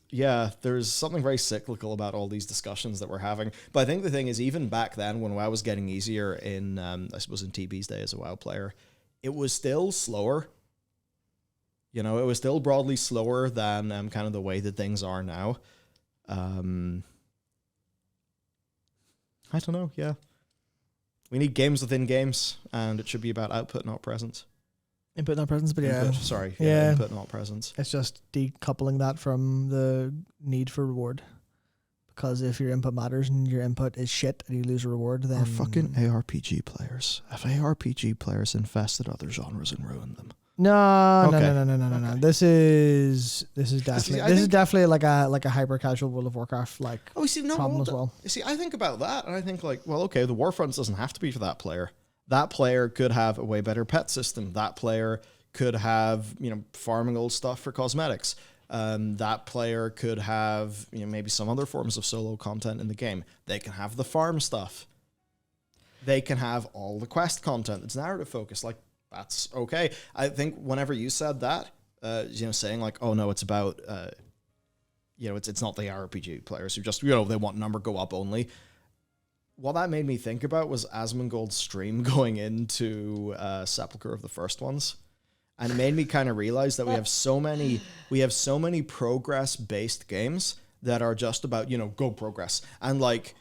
Yeah, there's something very cyclical about all these discussions that we're having. But I think the thing is, even back then when WoW was getting easier in, I suppose in TB's day as a WoW player, it was still slower. You know, it was still broadly slower than kind of the way that things are now. I don't know, yeah. We need games within games, and it should be about output, not presence. Input, not presence, but yeah. Input, not presence. It's just decoupling that from the need for reward. Because if your input matters and your input is shit and you lose a reward, then... Our fucking ARPG players. Have ARPG players infested other genres and ruined them? No. This is definitely like a hyper casual World of Warcraft problem as well. You see, I think about that and I think like, well, okay, the Warfronts doesn't have to be for that player. That player could have a way better pet system. That player could have, farming old stuff for cosmetics. That player could have, maybe some other forms of solo content in the game. They can have the farm stuff. They can have all the quest content that's narrative focused. Like, that's okay. I think whenever you said that, saying like, oh no, it's about, it's not the RPG players who just, they want number go up only. What that made me think about was Asmongold's stream going into Sepulchre of the First Ones. And it made me kind of realize that we have so many progress-based games that are just about, go progress. And like,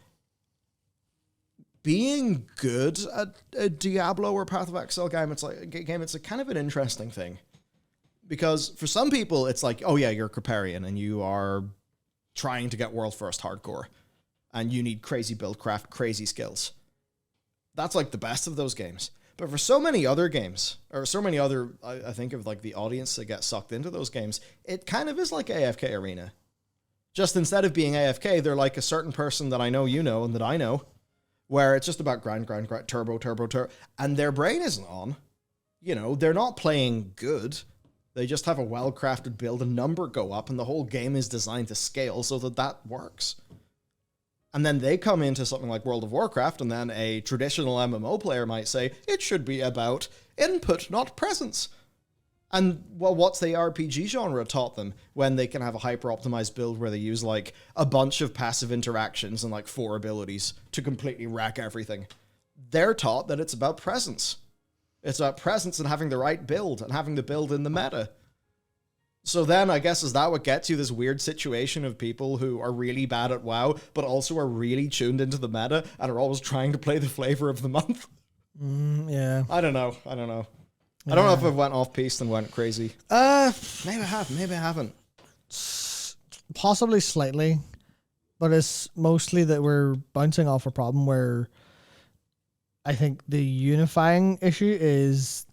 being good at a Diablo or Path of Exile game, it's a kind of an interesting thing. Because for some people, it's like, oh yeah, you're a Kriparian and you are trying to get world first hardcore. And you need crazy build craft, crazy skills. That's like the best of those games. But for so many other games, or so many other, I think of like the audience that get sucked into those games, it kind of is like AFK Arena. Just instead of being AFK, they're like a certain person that I know you know and that I know, where it's just about grind, turbo, and their brain isn't on. They're not playing good. They just have a well-crafted build, a number go up, and the whole game is designed to scale so that works. And then they come into something like World of Warcraft, and then a traditional MMO player might say, it should be about input, not presence. And, well, what's the RPG genre taught them when they can have a hyper-optimized build where they use, like, a bunch of passive interactions and, like, 4 abilities to completely wreck everything? They're taught that it's about presence. It's about presence and having the right build, and having the build in the meta. So then, I guess, is that what gets you this weird situation of people who are really bad at WoW, but also are really tuned into the meta and are always trying to play the flavor of the month? Yeah. I don't know. Yeah. I don't know if I went off-piste and went crazy. Maybe I have. Maybe I haven't. Possibly slightly. But it's mostly that we're bouncing off a problem where I think the unifying issue is,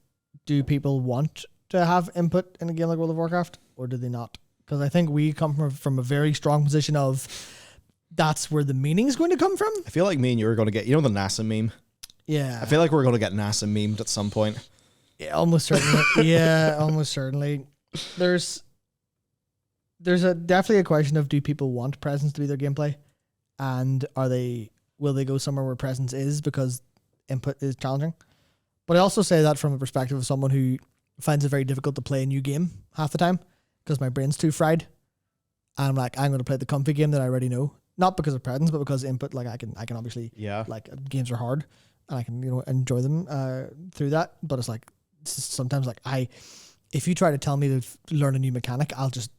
do people want to have input in a game like World of Warcraft, or do they not? Because I think we come from a very strong position of that's where the meaning is going to come from. I feel like me and you are going to get, the NASA meme? Yeah. I feel like we're going to get NASA memed at some point. Yeah, almost certainly. Yeah, almost certainly. There's definitely a question of, do people want presence to be their gameplay, and will they go somewhere where presence is because input is challenging? But I also say that from a perspective of someone who finds it very difficult to play a new game half the time because my brain's too fried. And I'm like, I'm going to play the comfy game that I already know, not because of presence, but because input. Like I can obviously, like, games are hard and I can enjoy them through that. But it's like sometimes like if you try to tell me to learn a new mechanic, I'll just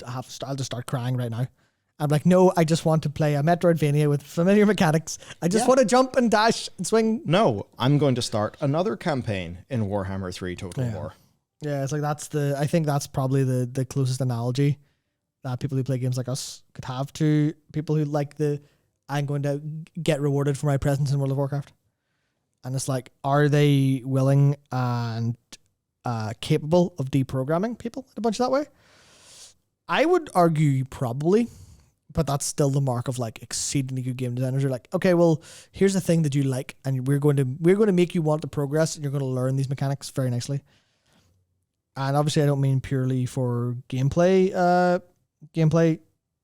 start crying right now. I'm like, no, I just want to play a Metroidvania with familiar mechanics. I just want to jump and dash and swing. No, I'm going to start another campaign in Warhammer 3 Total War. Yeah, it's like I think that's probably the closest analogy that people who play games like us could have to people who like I'm going to get rewarded for my presence in World of Warcraft. And it's like, are they willing and capable of deprogramming people a bunch that way? I would argue probably, but that's still the mark of like exceedingly good game designers. You're like, okay, well, here's the thing that you like, and we're going to make you want to progress, and you're going to learn these mechanics very nicely. And obviously, I don't mean purely for gameplay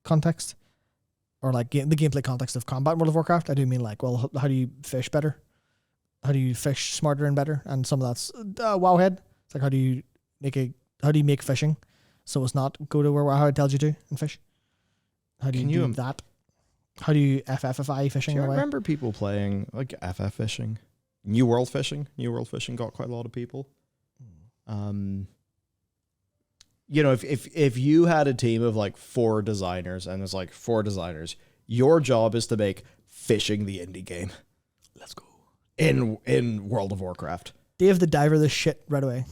context, or like the gameplay context of combat in World of Warcraft. I do mean like, well, how do you fish better? How do you fish smarter and better? And some of that's Wowhead. It's like, how do you make fishing so it's not go to where Wowhead tells you to and fish? How do you Can you do that? How do you FFFI fishing Do you away? remember people playing like FF fishing? New World Fishing? New World Fishing got quite a lot of people. You know, if you had a team of like 4 designers and there's like 4 designers, your job is to make fishing the indie game. Let's go. In World of Warcraft. Dave the Diver the shit right away.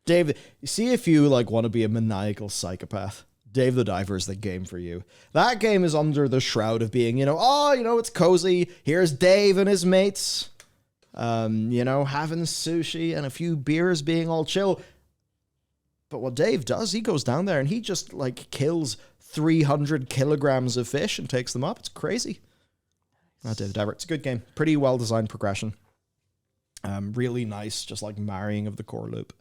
Dave, see if you like want to be a maniacal psychopath. Dave the Diver is the game for you. That game is under the shroud of being, it's cozy. Here's Dave and his mates, having sushi and a few beers, being all chill. But what Dave does, he goes down there and he just like kills 300 kilograms of fish and takes them up. It's crazy. Dave the Diver. It's a good game. Pretty well designed progression. Really nice, just like marrying of the core loop.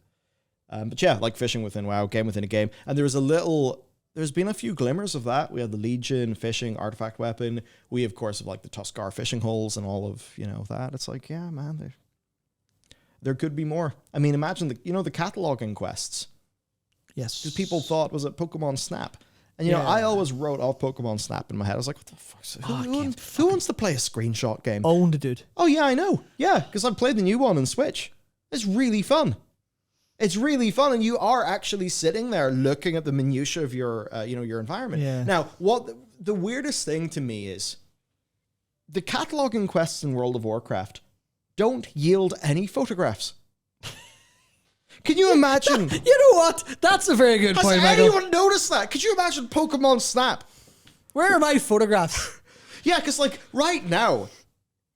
But yeah, like fishing within WoW, game within a game. And there's been a few glimmers of that. We had the Legion fishing artifact weapon. We, of course, have like the Tuskar fishing holes and all of, that. It's like, yeah, man, there could be more. I mean, imagine the cataloging quests. Yes. Because people thought, was it Pokemon Snap? And, I always wrote off Pokemon Snap in my head. I was like, what the fuck? Who wants to play a screenshot game? Owned it, dude. Oh, yeah, I know. Yeah, because I've played the new one on Switch. It's really fun. It's really fun, and you are actually sitting there looking at the minutiae of your, your environment. Yeah. Now, what the weirdest thing to me is the cataloging quests in World of Warcraft don't yield any photographs. Can you imagine? You know what? That's a very good point, Has Michael. anyone noticed that? Could you imagine Pokemon Snap? Where are my photographs? Yeah, because like right now,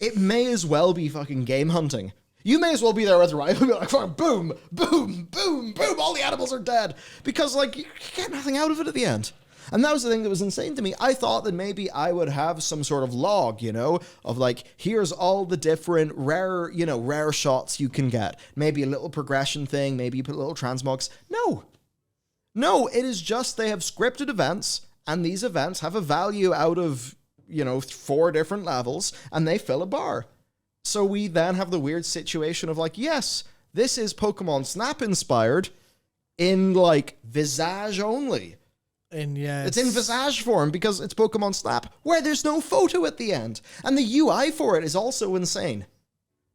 it may as well be fucking game hunting. You may as well be there with the rifle and be like, fucking boom, boom, boom, boom, all the animals are dead. Because like you get nothing out of it at the end. And that was the thing that was insane to me. I thought that maybe I would have some sort of log, of like, here's all the different rare shots you can get. Maybe a little progression thing, maybe you put little transmogs. No, it is just they have scripted events, and these events have a value out of, 4 different levels, and they fill a bar. So we then have the weird situation of like, yes, this is Pokemon Snap inspired in like Visage only. And yeah, it's in Visage form because it's Pokemon Snap, where there's no photo at the end. And the UI for it is also insane.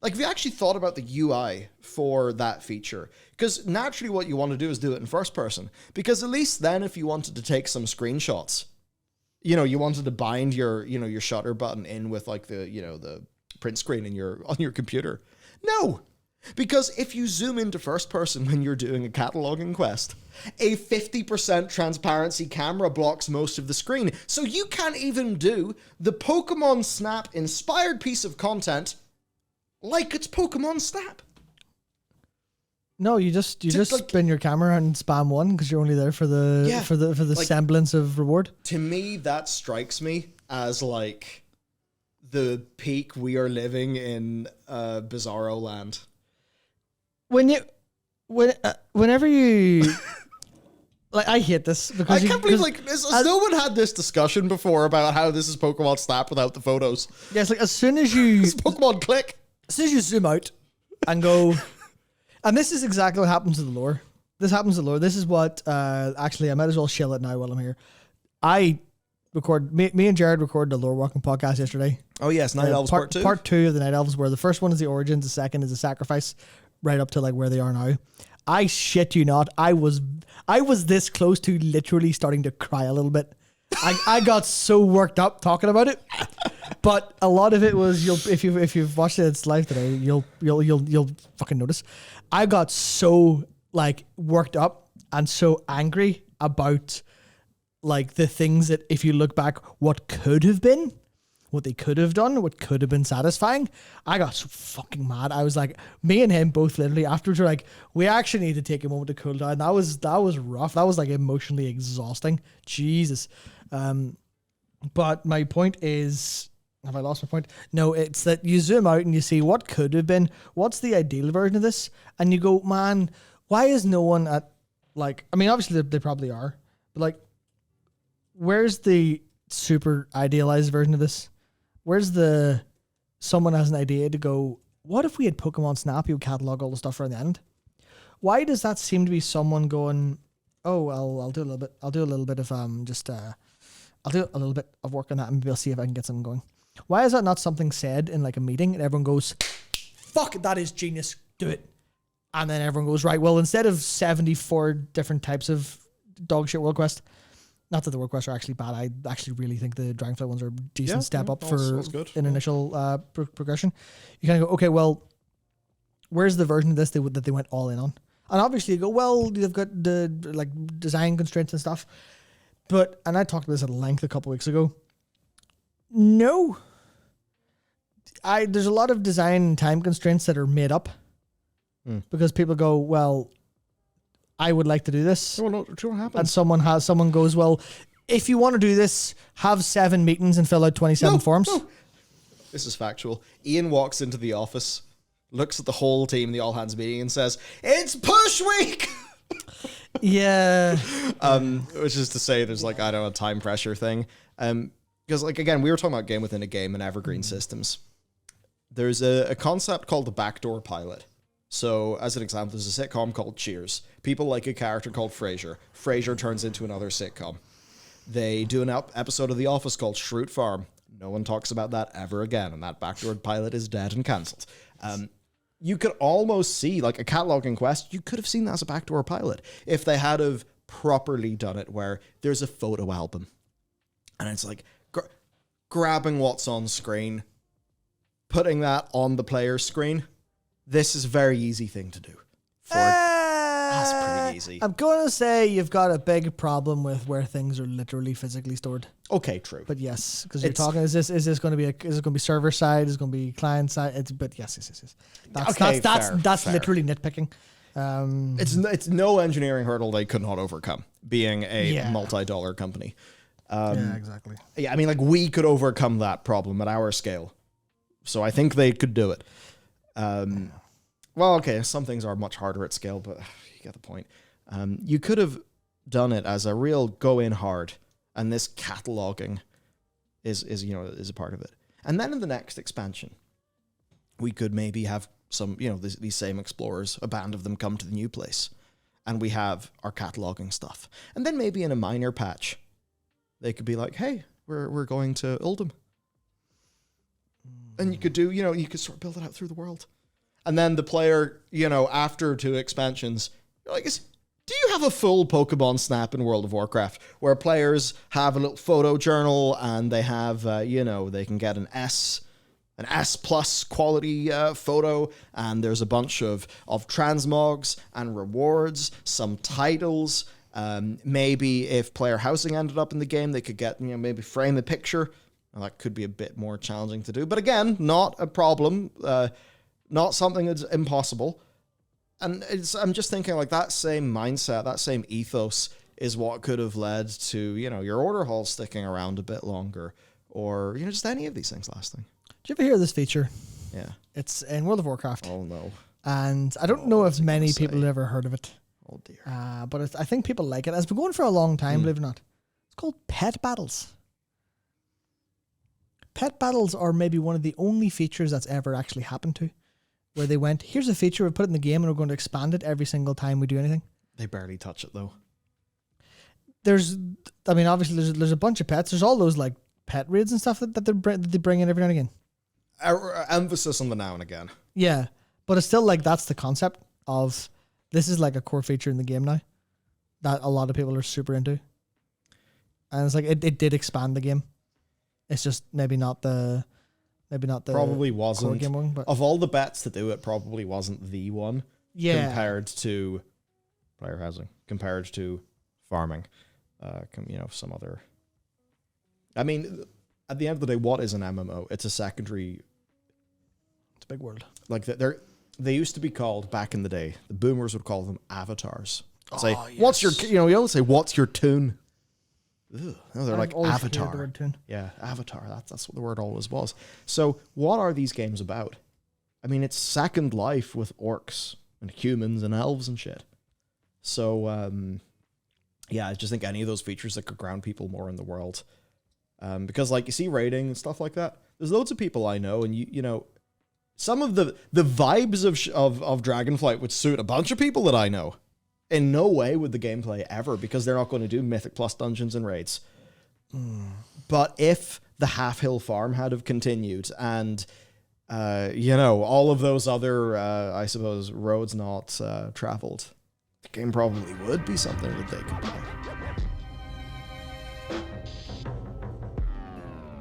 Like, have you actually thought about the UI for that feature? Because naturally what you want to do is do it in first person. Because at least then if you wanted to take some screenshots, you wanted to bind your, your shutter button in with like the, the print screen on your computer. No! Because if you zoom into first person when you're doing a cataloging quest, a 50% transparency camera blocks most of the screen. So you can't even do the Pokemon Snap inspired piece of content like it's Pokemon Snap. No, you just spin your camera and spam 1 because you're only there for the like, semblance of reward. To me, that strikes me as like the peak we are living in Bizarro land. Whenever you like, I hate this because I can't believe has no one had this discussion before about how this is Pokemon Snap without the photos. Yeah, it's like as soon as you it's Pokemon Click, as soon as you zoom out and go, and this is exactly what happens to the lore. This happens to the lore. This is what actually I might as well shill it now while I'm here. Me and Jared recorded the Lore Walking podcast yesterday. Oh yes, Night Elves part 2. Part 2 of the Night Elves, where the first one is the origins, the second is the sacrifice, right up to like where they are now. I shit you not, I was this close to literally starting to cry a little bit. I got so worked up talking about it, but a lot of it was if you've watched it live today, you'll fucking notice. I got so like worked up and so angry about like the things that if you look back, what could have been, what they could have done, what could have been satisfying. I got so fucking mad. I was like, me and him both literally afterwards were like, we actually need to take a moment to cool down. That was rough. That was like emotionally exhausting. Jesus. But my point is, have I lost my point? No, it's that you zoom out and you see what could have been, what's the ideal version of this, and you go, man, why is no one at like, I mean, obviously they probably are, but like, where's the super idealized version of this? Where's the someone has an idea to go, what if we had Pokemon Snap, you would catalog all the stuff around the end? Why does that seem to be someone going, oh, I'll do a little bit of I'll do a little bit of work on that and maybe I'll see if I can get something going. Why is that not something said in like a meeting and everyone goes, fuck, that is genius, do it. And then everyone goes, right, well, instead of 74 different types of dog shit world quest, not that the world quests are actually bad, I actually really think the Dragonflight ones are a decent step up for an initial progression. You kind of go, okay, well, where's the version of this that they went all in on? And obviously you go, well, they've got the like design constraints and stuff. But, and I talked about this at length a couple weeks ago. No. There's a lot of design and time constraints that are made up because people go, well, I would like to do this. Well, no, what happens? And someone goes, well, if you want to do this, have 7 meetings and fill out 27 forms. No. This is factual. Ian walks into the office, looks at the whole team in the all hands meeting and says, "It's push week." Yeah. Which is to say there's like, I don't know, a time pressure thing. Because like, again, we were talking about game within a game and evergreen systems. There's a concept called the Backdoor Pilot. So as an example, there's a sitcom called Cheers. People like a character called Frasier. Frasier turns into another sitcom. They do an episode of The Office called Shroot Farm. No one talks about that ever again, and that Backdoor Pilot is dead and cancelled. You could almost see, like a cataloging quest, you could have seen that as a Backdoor Pilot if they had have properly done it, where there's a photo album. And it's like grabbing what's on screen, putting that on the player's screen. This is a very easy thing to do. That's pretty easy. I'm going to say you've got a big problem with where things are literally physically stored. Okay, true. But yes, because you're talking, is this going to be server side? Is it going to be client side? But yes. That's fair. Literally nitpicking. It's no engineering hurdle they could not overcome, being a multi-dollar company. Yeah, exactly. Yeah, I mean, like, we could overcome that problem at our scale. So I think they could do it. Well, okay, some things are much harder at scale, but you get the point. You could have done it as a real go in hard, and this cataloging is a part of it. And then in the next expansion, we could maybe have some, these same explorers, a band of them come to the new place, and we have our cataloging stuff. And then maybe in a minor patch, they could be like, hey, we're going to Uldum. And you could do, you could sort of build it out through the world. And then the player, after 2 expansions, you're like, do you have a full Pokemon Snap in World of Warcraft where players have a little photo journal and they have, they can get an S plus quality photo, and there's a bunch of transmogs and rewards, some titles. Maybe if player housing ended up in the game, they could get, maybe frame a picture. Well, that could be a bit more challenging to do. But again, not a problem. Not something that's impossible. And I'm just thinking like that same mindset, that same ethos is what could have led to, your order hall sticking around a bit longer, or, just any of these things lasting. Did you ever hear of this feature? Yeah. It's in World of Warcraft. Oh, no. And I don't know if many people have ever heard of it. Oh, dear. But I think people like it. It's been going for a long time, believe it or not. It's called Pet Battles. Pet Battles are maybe one of the only features that's ever actually happened to, where they went, here's a feature, we put it in the game and we're going to expand it every single time we do anything. They barely touch it, though. Obviously there's a bunch of pets. There's all those like pet raids and stuff that they bring in every now and again. Emphasis on the now and again. Yeah, but it's still like that's the concept of this is like a core feature in the game now that a lot of people are super into. And it's like it did expand the game. It's just maybe not the probably wasn't core game one, but of all the bets to do it, probably wasn't the one. Yeah. Compared to player housing, compared to farming, some other. I mean, at the end of the day, what is an MMO? It's a secondary. It's a big word. Like they used to be called back in the day. The boomers would call them avatars. Say, yes. What's your? You don't say, what's your tune? Ugh. No, they're like Avatar. The word tune. Yeah, Avatar. That's what the word always was. So, what are these games about? I mean, it's Second Life with orcs and humans and elves and shit. So, I just think any of those features that could ground people more in the world. Because, like, you see raiding and stuff like that. There's loads of people I know, and you know, some of the vibes of Dragonflight would suit a bunch of people that I know. In no way would the gameplay ever, because they're not going to do Mythic Plus dungeons and raids. But if the Half Hill Farm had have continued and, all of those other, I suppose, roads not traveled, the game probably would be something that they could play.